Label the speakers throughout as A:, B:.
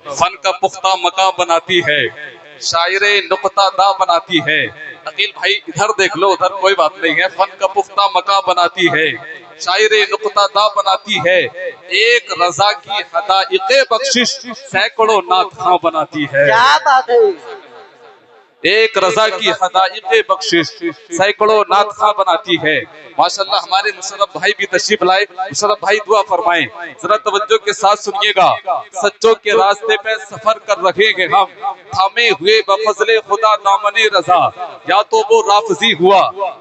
A: فن کا پختہ مکہ بناتی ہے، شاعر نقطہ دا بناتی ہے۔ عقیل بھائی ادھر دیکھ لو، ادھر کوئی بات نہیں ہے۔ فن کا پختہ مکہ بناتی ہے، شاعر نقطہ دا بناتی ہے، ایک رضا کی حدائق بخشش سینکڑوں نعت خواں بناتی ہے۔
B: کیا بات ہے!
A: ایک رضا کی حدائق بخشش سینکڑوں نعت خواں بناتی ہے۔ ماشاءاللہ ہمارے مشرف بھائی بھی تشریف لائے، مشرف بھائی دعا فرمائیں، ذرا توجہ کے ساتھ سنیے گا۔ سچوں کے راستے پہ سفر کر رہے ہیں ہم، تھامے ہوئے بفضل خدا دامن رضا، یا تو وہ رافضی ہوا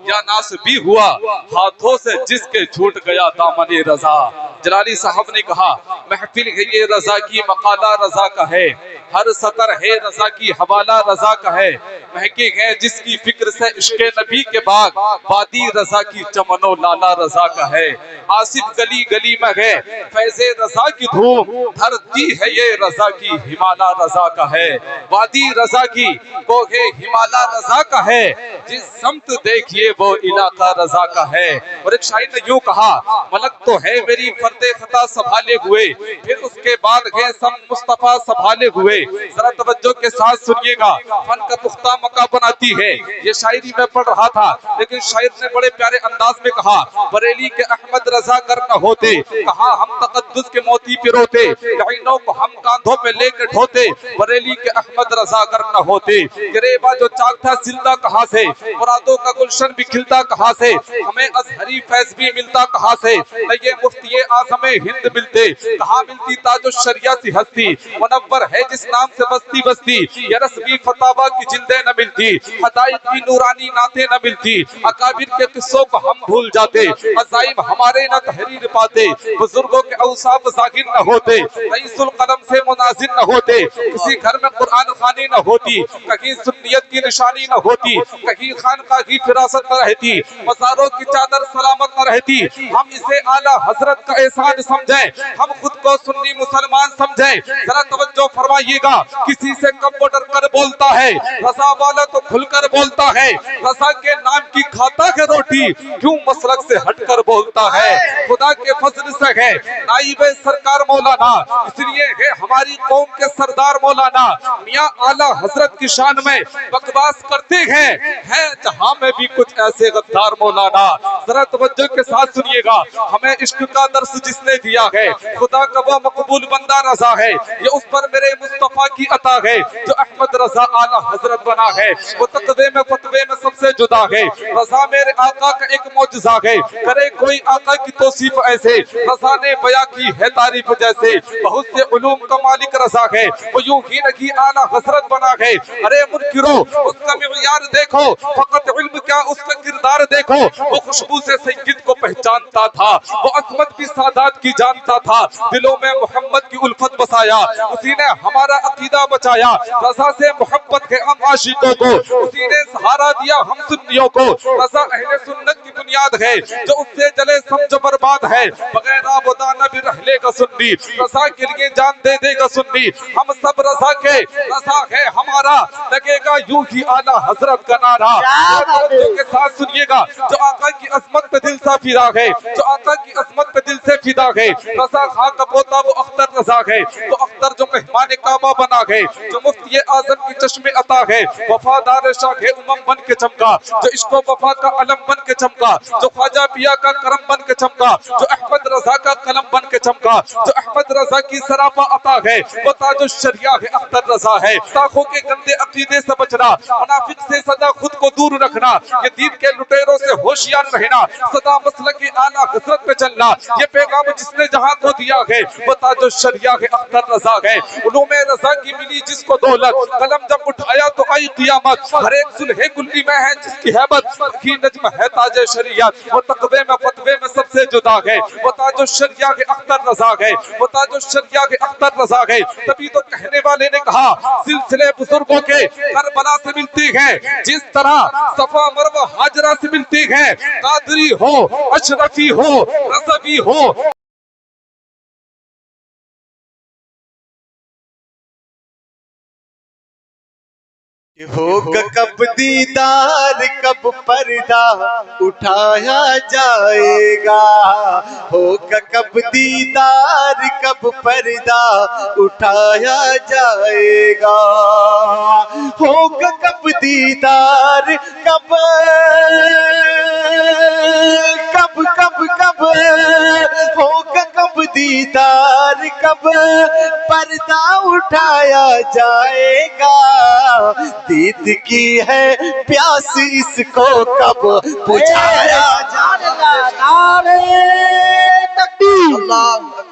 A: یا ناصبی ہوا، ہاتھوں سے جس کے چھوٹ گیا دامن رضا۔ جلالی صاحب نے کہا محفل ہے یہ رضا کی، مقالہ رضا کا ہے، ہر سطر ہے رضا کی، حوالہ رضا کا ہے، مہکی ہے جس کی فکر سے عشق نبی کے باغ، وادی رضا کی چمن و لالا رضا کا ہے۔ آصف گلی گلی میں ہے فیض رضا کی دھوم، دھرتی ہے یہ رضا کی، ہمالا رضا کا ہے، وادی رضا کی کوہ ہمالا رضا کا ہے، جس سمت دیکھیے وہ علاقہ رضا کا ہے۔ اور ایک شاعر نے یوں کہا ملک تو ہے میری فرد خطا سنبھالے ہوئے، پھر اس کے بعد ہے سب مصطفیٰ سنبھالے ہوئے۔ ذرا توجہ کے ساتھ سنیے گا، فن کا پختہ مکہ بناتی ہے، یہ شاعری میں پڑھ رہا تھا، لیکن شاعر نے بڑے پیارے انداز میں کہا بریلی کے احمد رضا گر نہ ہوتے، کہاں ہم تقدس کے موتی پروتے، لعینوں کو ہم کاندھوں پہ لے کے ڈھوتے، بریلی کے احمد رضا گر نہ ہوتے۔ گریبا جو چاک تھا سلتا کہاں سے، مرادوں کا گلشن بھی کھلتا کہاں سے، ہمیں ازہری فیض بھی ملتا کہاں سے، نہ یہ مفتی اعظم ہند ملتے، کہاں ملتی تاج الشریعہ سی ہستی، منور ہے جس نام سے بستی بستی، یہ رسمی فتاوہ کی جلدیں نہ ملتی، حدائق کی نورانی نعتیں نہ ملتی، اکابر کے قصوں کو ہم بھول جاتے، عزائم ہمارے نہ تحریر پاتے، بزرگوں کے اوصاف ظاہر نہ ہوتے، رئیس القلم سے مناظر نہ ہوتے، کسی گھر میں قرآن خوانی نہ ہوتی، کہیں سنیت کی نشانی نہ ہوتی، کہیں خانقاہ کی فراست نہ رہتی، مزاروں کی چادر سلامت نہ رہتی، ہم اسے اعلیٰ حضرت کا احسان سمجھیں، ہم خود کو سنی مسلمان سمجھیں۔ ذرا توجہ فرمائیے گا، کسی سے کم وہ ڈر کر بولتا ہے، رضا والا تو کھل کر بولتا ہے، رضا کے نام کی کھاتا ہے روٹی، کیوں مسلک سے ہٹ کر بولتا ہے، خدا کے فضل سے ہے نائب سرکار مولانا، اس لیے ہے ہماری قوم کے سردار مولانا، میاں اعلیٰ حضرت کی شان میں بکواس کرتے ہیں جہاں میں بھی کچھ ایسے غدار مولانا۔ ذرا توجہ کے ساتھ سنیے گا، ہمیں عشق کا درس جس نے دیا ہے، خدا کا وہ مقبول بندہ رضا ہے، یہ اس پر میرے مصطفیٰ کی عطا ہے، جو احمد رضا اعلیٰ حضرت بنا ہے، وہ تقوی میں فتوے میں سب سے جدا ہے، رضا میرے آقا کا ایک معجزہ ہے، کرے کوئی آقا کی توصیف ایسے، رضا نے بیاں کی ہے تعریف جیسے، بہت سے علوم کا مالک رضا ہے، وہ یوں ہی نہیں اعلیٰ حضرت بنا ہے، ارے منکرو اس کا معیار دیکھو، فقط علم کیا اس کا کردار دیکھو، وہ خوشبو سے سید کو پہچانتا تھا، وہ عظمت بھی سادات کی جانتا تھا، دلوں میں محمد کی الفت بسایا، اسی نے ہمارا عقیدہ بچایا، رضا سے محبت ہے ہم عاشقوں کو، اسی نے سہارا دیا ہم سنیوں کو، رضا اہل سنت کی بنیاد ہے، جو اس سے جلے سمجھ برباد ہے، بغیر آب و دانہ بھی رہ لے گا سنی، رضا کے لیے جان دے دے گا سنی، ہم سب رضا کے، رضا ہے ہمارا، لگے گا یوں ہی اعلیٰ حضرت کا نعرہ۔ کے ساتھ سنیے گا، جو آقا کی عظمت پہ دل سے فدا ہے، جو آقا کی عظمت پہ دل سے فدا ہے، رضا خان کا پوتا وہ اختر رضا ہے، تو اختر جو مہمان کعبہ بنا ہے، جو مفتی اعظم کی چشم عطا ہے، وفادار شاہ امم بن کے چمکا، جو عشق و وفا کا علم بن کے چمکا، جو خواجہ پیا کا کرم بن کے چمکا، جو احمد رضا کا قلم بن کے چمکا، جو احمد رضا کی سراپا عطا ہے، وہ تاج الشریعہ ہے اختر رضا ہے، ساخوں کے گندے عقیدے سے بچنا، منافق سے سدا خود کو دور رکھنا، یہ دین کے لٹیروں سے ہوشیار رہنا، سدا مسلک اعلیٰ حضرت پہ چلنا، یہ پیغام جس نے جہاں کو دیا ہے، وہ تاج الشریعہ ہے اختر رضا ہے، علوم رضا کی ملی جس کو دولت، قلم جب اٹھایا تو آئی قیامت، ہر ایک صلح گلی میں ہے جس کی حیبت، کی نجم ہے تاج شریعت، وہ تقوی میں فتوے میں سب سے جدا ہے، وہ تاج الشریعہ کے اختر رضا ہے، وہ تاج الشریعہ کے اختر رضا ہے، تبھی تو کہنے والے نے کہا سلسلے بزرگوں کے کربلا سے ملتی ہے، جس طرح صفا مروہ ہاجرہ سے ملتی ہے، قادری ہو اشرفی ہو رضوی ہو
B: ہوگا کب دیدار کب پردہ اٹھایا جائے گا، ہوگا کب دیدار کب پردہ اٹھایا جائے گا، ہوگا کب دیدار کب کب کب کب ہوگا کب دیدار کب پردہ اٹھایا جائے گا، دید کی ہے پیاس اس کو کب بجھایا جائے گا۔
C: نعرہ تکبیر،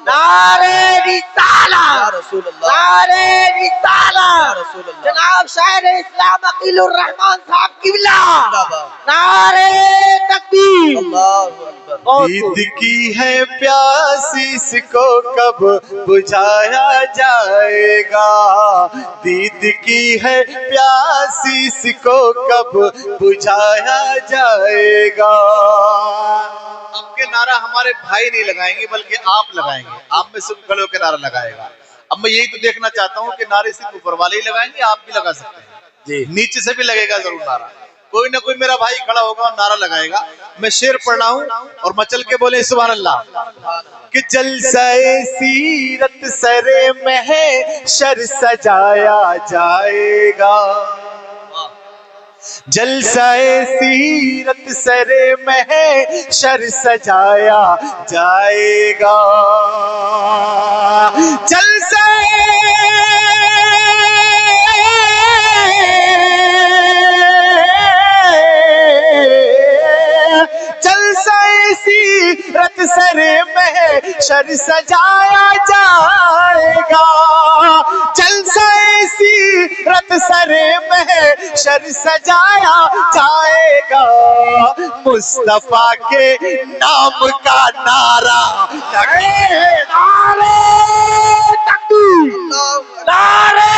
C: نعرہ رسالت، نعرہ رسالت، جناب شاعر اسلام عقیل الرحمان صاحب قبلہ، نعرہ تکبیر۔
B: دید کی ہے پیاس اس کو کب بجھایا جائے گا، دید کی ہے پیاس اس کو کب بجھایا جائے گا۔ اب کے نعرہ ہمارے بھائی نہیں لگائیں گے بلکہ آپ لگائیں گے، آپ میں سب کھڑے ہو کے نعرہ لگائے گا۔ اب میں یہی تو دیکھنا چاہتا ہوں کہ نعرے صرف اوپر والے ہی لگائیں گے، آپ بھی لگا سکتے ہیں، نیچے سے بھی لگے گا ضرور نعرہ، کوئی نہ کوئی میرا بھائی کھڑا ہوگا اور نعرہ لگائے گا۔ میں شعر پڑھ رہا ہوں اور مچل کے بولے سبحان اللہ کہ جلسہ سیرت سر محشر سجایا جائے گا، جلسہ سیرت سر محشر سجایا جائے گا، جلسہ سیرت سر محشر سجایا جائے گا، جلسہ سیرت سر محشر سجایا جائے گا، مصطفیٰ کے نام کا نعرہ
C: نعرہ تکبیر، نعرہ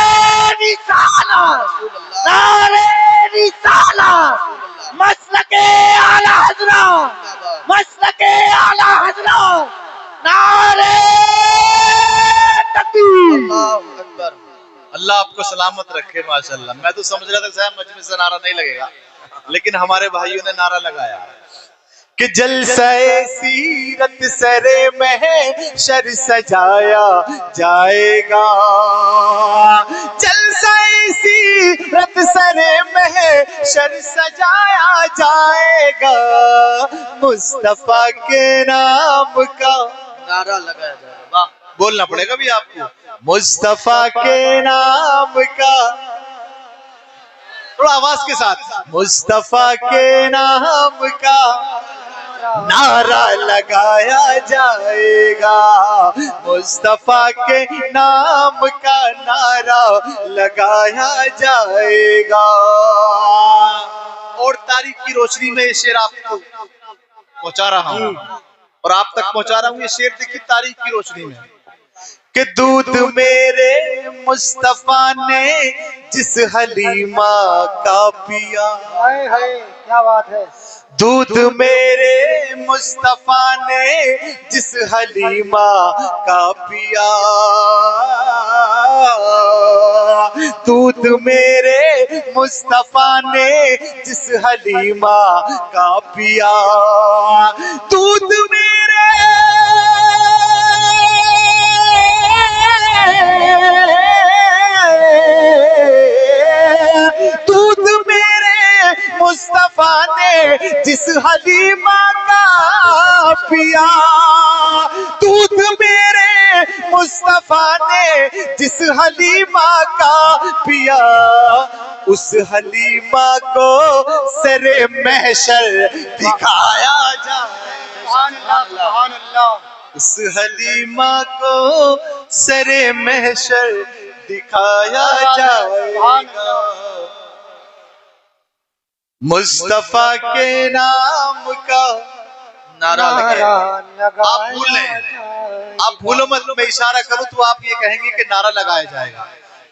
C: رسالت، نعرہ رسالت، مسلک اعلی حضرت، مسلک اعلی حضرت، نعرہ تکبیر۔
B: اللہ آپ کو سلامت رکھے ماشاءاللہ۔ میں تو سمجھ رہا تھا صاحب مجمع سے نعرہ نہیں لگے گا، لیکن ہمارے بھائیوں نے نعرہ لگایا کہ جلسہ سیرت سر محشر سجایا جائے گا، جلسہ سیرت سر محشر سجایا جائے گا، مصطفیٰ کے نام کا نعرہ لگایا جائے گا۔ بولنا پڑے گا بھی آپ کو، مصطفیٰ کے نام کا، تھوڑا آواز کے ساتھ، مصطفیٰ کے نام کا نعرہ لگایا جائے گا، مصطفیٰ کے نام کا نعرہ لگایا جائے گا۔ اور تاریخ کی روشنی میں یہ شعر آپ کو پہنچا رہا ہوں اور آپ تک پہنچا رہا ہوں، یہ شعر دیکھیے تاریخ کی روشنی میں کہ دودھ میرے مصطفیٰ نے جس حلیمہ کا پیا،
C: کیا بات ہے،
B: دودھ میرے مصطفیٰ نے جس حلیمہ کا پیا، دودھ میرے مصطفیٰ نے جس حلیمہ کا پیا، دودھ میرے دودھ میرے مصطفیٰ نے جس حلیمہ کا پیا، دودھ میرے مصطفیٰ نے جس حلیمہ کا پیا، اس حلیمہ کو سر محشر دکھایا جائے، سبحان اللہ، اس حلیمہ کو سر محشر دکھایا جائے گا، مصطفیٰ کے نام کا نعرہ لگائے۔ آپ بھول لیں، آپ بھولو مت، میں اشارہ کروں تو آپ یہ کہیں گے کہ نعرہ لگایا جائے گا۔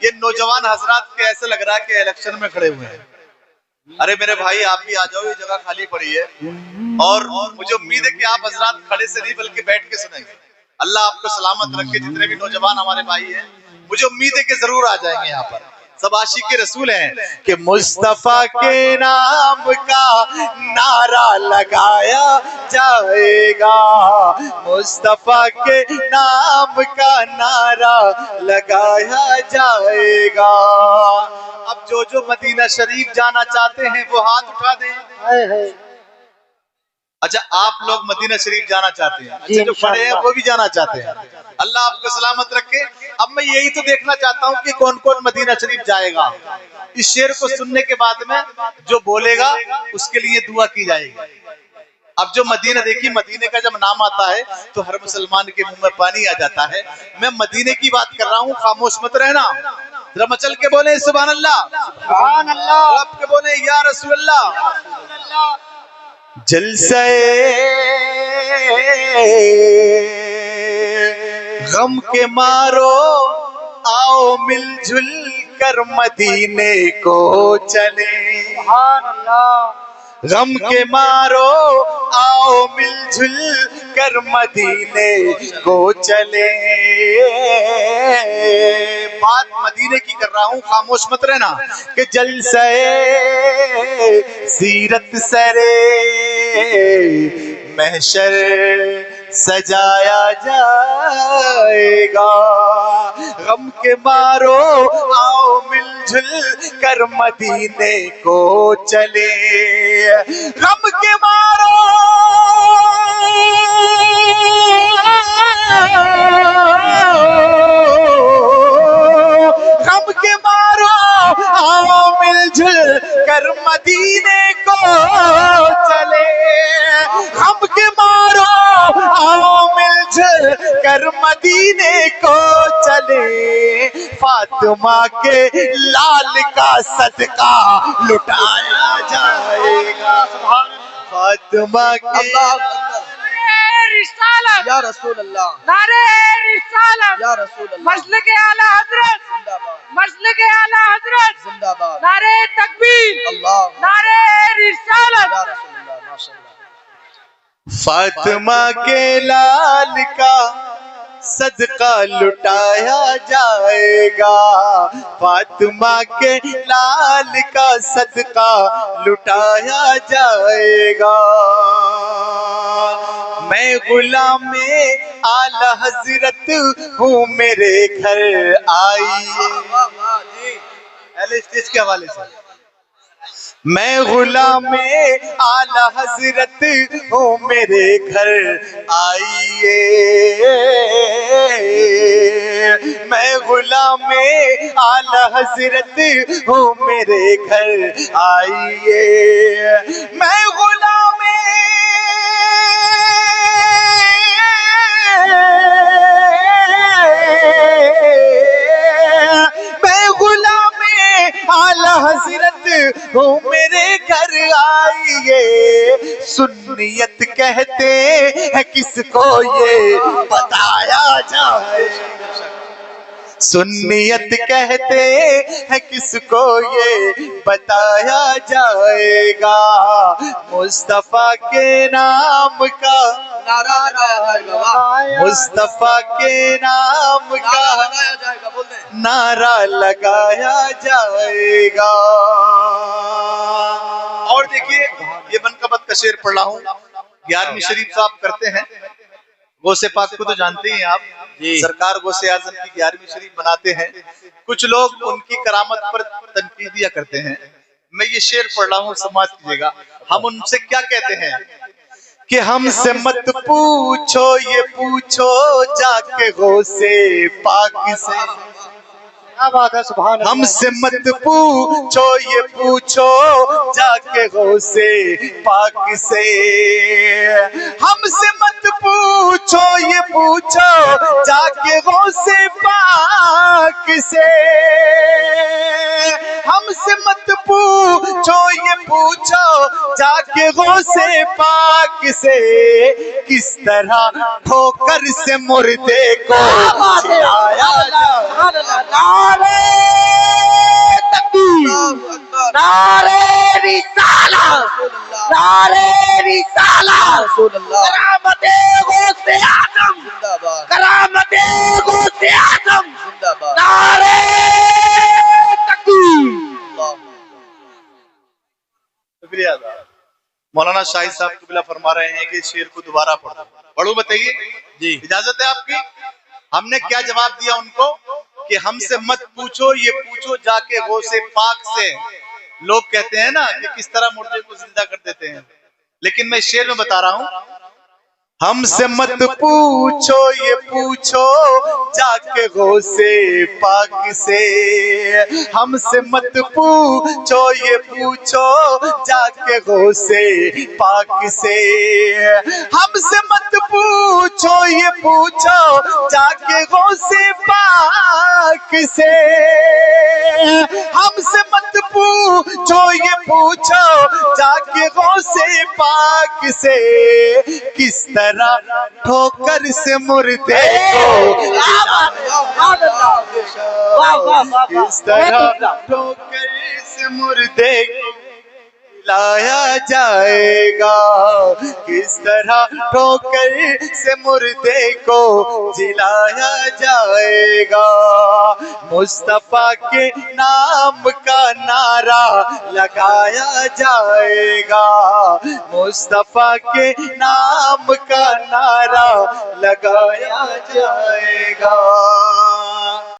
B: یہ نوجوان حضرات کے ایسے لگ رہا ہے کہ الیکشن میں کھڑے ہوئے ہیں۔ ارے میرے بھائی آپ بھی آ جاؤ، یہ جگہ خالی پڑی ہے، اور مجھے امید ہے کہ آپ حضرات کھڑے سے نہیں بلکہ بیٹھ کے سنیں گے۔ اللہ آپ کو سلامت رکھے، جتنے بھی نوجوان ہمارے بھائی ہیں مجھے امید ہے کہ ضرور آ جائیں گے یہاں پر۔ سب عاشق رسول ہیں کہ مصطفیٰ کے نام کا نعرہ لگایا جائے گا، مصطفیٰ کے نام کا نعرہ لگایا جائے گا۔ اب جو مدینہ شریف جانا چاہتے ہیں وہ ہاتھ اٹھا دیں۔ اچھا آپ لوگ مدینہ شریف جانا چاہتے ہیں؟ اچھا جو کھڑے ہیں وہ بھی جانا چاہتے ہیں؟ اللہ آپ کو سلامت رکھے۔ اب میں یہی تو دیکھنا چاہتا ہوں کہ کون کون مدینہ شریف جائے گا۔ اس شعر کو سننے کے بعد میں جو بولے گا اس کے لیے دعا کی جائے گی۔ اب جو مدینہ، دیکھیے مدینے کا جب نام آتا ہے تو ہر مسلمان کے منہ میں پانی آ جاتا ہے۔ میں مدینے کی بات کر رہا ہوں، خاموش مت رہنا، ذرا مچل کے بولیں سبحان اللہ،
C: سبحان اللہ،
B: رب کے بولیں یا رسول اللہ۔ جلسہ غم کے مارو آؤ مل جل کر مدینے کو چلے،
C: سبحان اللہ،
B: غم کے مارو آؤ مل جل کر مدینے کو چلے۔ بات مدینے کی کر رہا ہوں، خاموش مت رہنا کہ جلسہ سیرت سرے محشر سجایا جائے گا، غم کے مارو آؤ مل جل کر مدینے کو چلے، غم کے مارو غم کے مارو آؤ مل جل کر مدینے کو چلے، غم کے مارو آؤ مل جل کر مدینے کو چلے، فاطمہ کے لال کا صدقہ لٹایا جائے گا، فاطمہ کے
C: رسالت یا رسول اللہ، نعرہ رسالت یا رسول اللہ، مسلک اعلی حضرت زندہ باد، مسلک اعلی حضرت زندہ باد، نعرہ تکبیر اللہ، نعرہ رسالت یا رسول اللہ، ماشاءاللہ۔
B: فاطمہ کے لال کا صدقہ لٹایا جائے گا، فاطمہ کے لال کا صدقہ لٹایا جائے گا، میں غلام اعلی حضرت ہوں میرے گھر آئیے، اہل اسٹیج کے حوالے سے میں غلام اعلی حضرت ہوں میرے گھر آئیے، میں غلام اعلی حضرت ہوں میرے گھر آئیے، میں غلام اعلی حضرت ہوں میرے گھر آئیے، سنیت کہتے ہیں کس کو یہ بتایا جائے، سنیت کہتے ہیں کس کو یہ بتایا جائے گا، مصطفیٰ کے نام کا نعرہ لگایا جائے گا، مصطفیٰ کے نام کا نعرہ لگایا جائے گا۔ اور دیکھیے یہ منقبت کا شعر پڑھ رہا ہوں، 11ویں شریف صاحب کرتے ہیں، غوث پاک کو تو جانتے ہی ہیں آپ، سرکار غوث اعظم کی 11ویں شریف بناتے ہیں، کچھ لوگ ان کی کرامت پر تنقیدیاں کرتے ہیں، میں یہ شعر پڑھ رہا ہوں سماعت کیجیے گا۔ ہم ان سے کیا کہتے ہیں کہ ہم سے مت پوچھو یہ پوچھو جا کے غوث پاک سے،
C: کیا بات ہے، سبحان اللہ،
B: ہم سے مت پوچھو یہ پوچھو جا کے غوث پاک سے، ہم سے مت پوچھو یہ پوچھو جا کے غوث پاک سے، ہم سے مت پوچھو یہ پوچھو جا کے غوث پاک سے، کس طرح ٹھوکر سے مردے کو جلایا جائے،
C: نعرہ تکبیر، نعرہ رسالت، نعرہ رسالت، کرامت غوث اعظم، کرامت غوث اعظم، نعرہ تکبیر۔
B: مولانا شاہد صاحب قبلہ فرما رہے ہیں کہ شعر کو دوبارہ پڑھو. پڑھو بتائیے جی اجازت ہے آپ کی؟ ہم نے کیا جواب دیا ان کو کہ ہم سے مت پوچھو، یہ پوچھو جا کے غوث پاک سے. لوگ کہتے ہیں نا کہ کس طرح مردے کو زندہ کر دیتے ہیں، لیکن میں شعر میں بتا رہا ہوں، ہم سے مت پوچھو یہ پوچھو جا کے غوث پاک سے. ہم سے مت پوچھو یہ پوچھو جا کے غوث پاک سے. ہم سے مت پوچھو یہ پوچھو جا کے غوث پاک سے. ہم سے مت پوچھو یہ پوچھو جا کے غوث پاک سے. کس طرح ٹھوکر سے مردے کو کس طرح ٹھوکر سے مردے کو لایا جائے گا. کس طرح ٹھوکر سے مردے کو جلایا جائے گا. مصطفیٰ کے نام کا نعرہ لگایا جائے گا. مصطفیٰ کے نام کا نعرہ لگایا جائے گا.